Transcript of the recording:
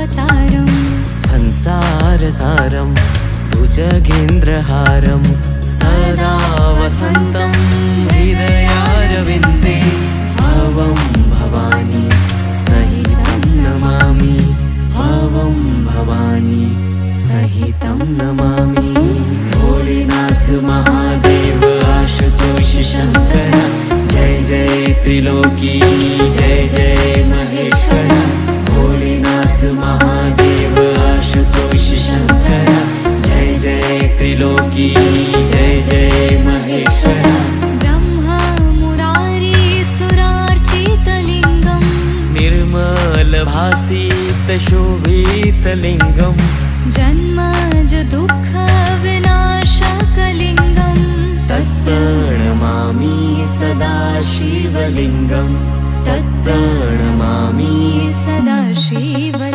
अवतारम् संसारसारं भुजगेन्द्रहारं सदा वसन्तं हृदयारविन्दे भवं भवानी सहितं नमामि भवं भवानी सहितं नमामि। भोलेनाथ महादेव आशुतोष शंकर जय जय त्रिलोकी जय जय महेश्वर। भोलेनाथ महादेव आशुतोष शंकर जय जय त्रिलोकी जय जय महेश्वर। ब्रह्मा मुरारी सुरार्चितलिङ्गम् निर्मलभासितशोभितलिङ्गम् जन्मज दुःखविनाशकलिङ्गम् तत्प्रणमामि सदा शिवलिङ्गम् तत्प्रणमामि सदा शिवलिङ्गम्।